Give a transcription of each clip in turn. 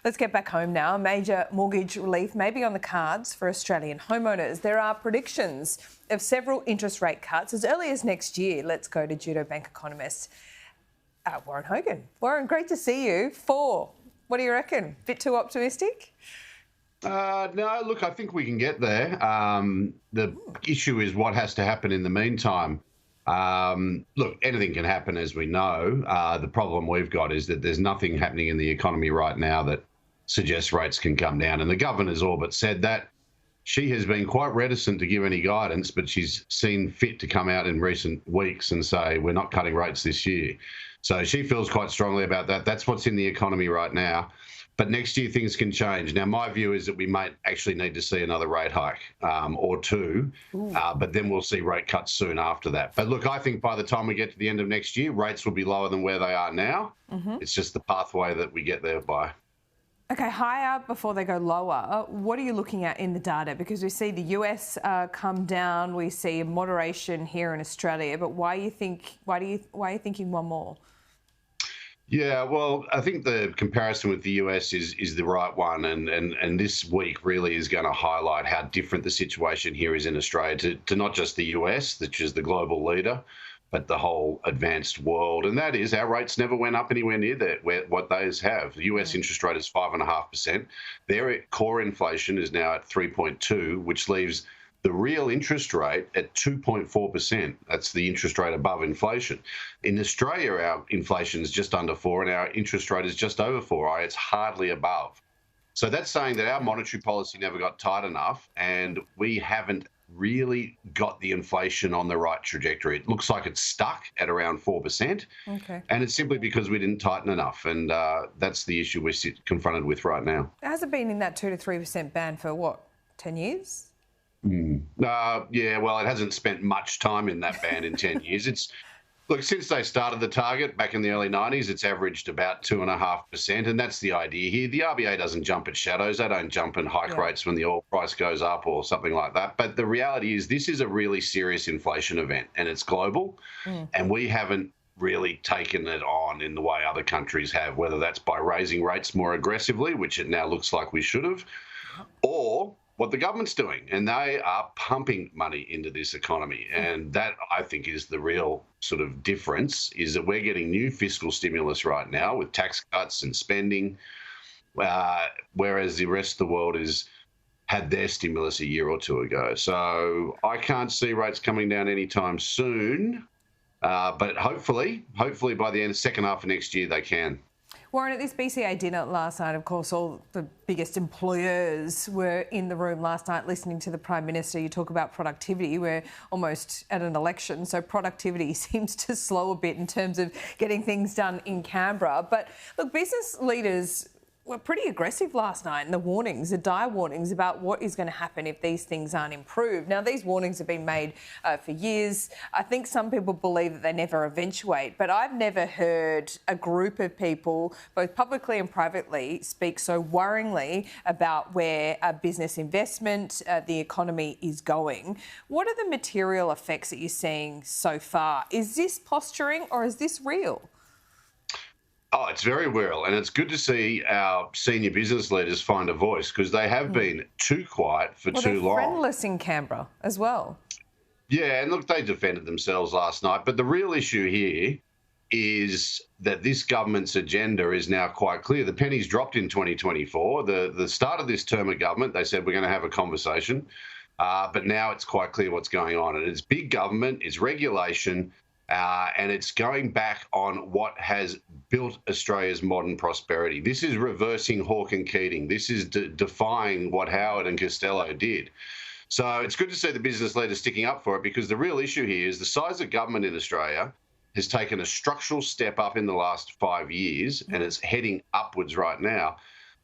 Let's get back home now. Major mortgage relief may be on the cards for Australian homeowners. There are predictions of several interest rate cuts as early as next year. Let's go to Judo bank economist Warren Hogan. Warren, great to see you. What do you reckon? Bit too optimistic? No, look, I think we can get there. The issue is what has to happen in the meantime. Look, anything can happen, as we know. The problem we've got is that there's nothing happening in the economy right now that suggests rates can come down. And the governor's all but said that. She has been quite reticent to give any guidance, but she's seen fit to come out in recent weeks and say, we're not cutting rates this year. So she feels quite strongly about that. That's what's in the economy right now. But next year, things can change. Now, my view is that we might actually need to see another rate hike or two, but then we'll see rate cuts soon after that. But look, I think by the time we get to the end of next year, rates will be lower than where they are now. It's just the pathway that we get there by. Okay, higher before they go lower. What are you looking at in the data? Because we see the US come down, we see a moderation here in Australia. But why are you thinking one more? Yeah, well, I think the comparison with the US is the right one, and this week really is going to highlight how different the situation here is in Australia to not just the US, which is the global leader, but the whole advanced world. And that is our rates never went up anywhere near that, what those have. The US interest rate is 5.5%. Their core inflation is now at 3.2, which leaves the real interest rate at 2.4%. That's the interest rate above inflation. In Australia, our inflation is just under 4 and our interest rate is just over 4. It's hardly above. So that's saying that our monetary policy never got tight enough and we haven't really got the inflation on the right trajectory. It looks like it's stuck at around 4%. Okay. And it's simply because we didn't tighten enough. And that's the issue we're confronted with right now. Has it been in that 2 to 3% band for what, 10 years? Yeah, well, it hasn't spent much time in that band in 10 years. Look, since they started the target back in the early 90s, it's averaged about 2.5%, and that's the idea here. The RBA doesn't jump at shadows. They don't jump and hike rates when the oil price goes up or something like that. But the reality is this is a really serious inflation event, and it's global, and we haven't really taken it on in the way other countries have, whether that's by raising rates more aggressively, which it now looks like we should have, or what the government's doing, and they are pumping money into this economy. And that, I think, is the real sort of difference, is that we're getting new fiscal stimulus right now with tax cuts and spending, whereas the rest of the world had their stimulus a year or two ago. So I can't see rates coming down anytime soon, but hopefully by the second half of next year, they can. Warren, at this BCA dinner last night, of course, all the biggest employers were in the room last night listening to the Prime Minister. You talk about productivity. We're almost at an election, so productivity seems to slow a bit in terms of getting things done in Canberra. But look, business leaders were pretty aggressive last night in the dire warnings about what is going to happen if these things aren't improved. Now, these warnings have been made for years. I think some people believe that they never eventuate, but I've never heard a group of people, both publicly and privately, speak so worryingly about where business investment, the economy is going. What are the material effects that you're seeing so far? Is this posturing or is this real? Oh, it's very real, and it's good to see our senior business leaders find a voice because they have been too quiet for too long. They're friendless in Canberra as well. Yeah, and look, they defended themselves last night, but the real issue here is that this government's agenda is now quite clear. The pennies dropped in 2024. The start of this term of government, they said we're going to have a conversation, but now it's quite clear what's going on, and it's big government, it's regulation, and it's going back on what has built Australia's modern prosperity. This is reversing Hawke and Keating. This is defying what Howard and Costello did. So it's good to see the business leaders sticking up for it because the real issue here is the size of government in Australia has taken a structural step up in the last 5 years and it's heading upwards right now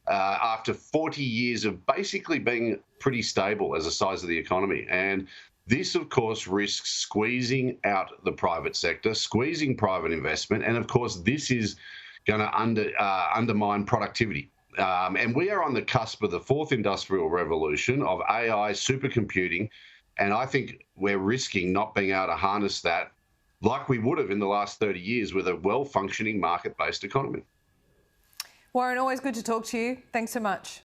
after 40 years of basically being pretty stable as a size of the economy. And this, of course, risks squeezing out the private sector, squeezing private investment, and, of course, this is going to undermine productivity. And we are on the cusp of the fourth industrial revolution of AI, supercomputing, and I think we're risking not being able to harness that like we would have in the last 30 years with a well-functioning market-based economy. Warren, always good to talk to you. Thanks so much.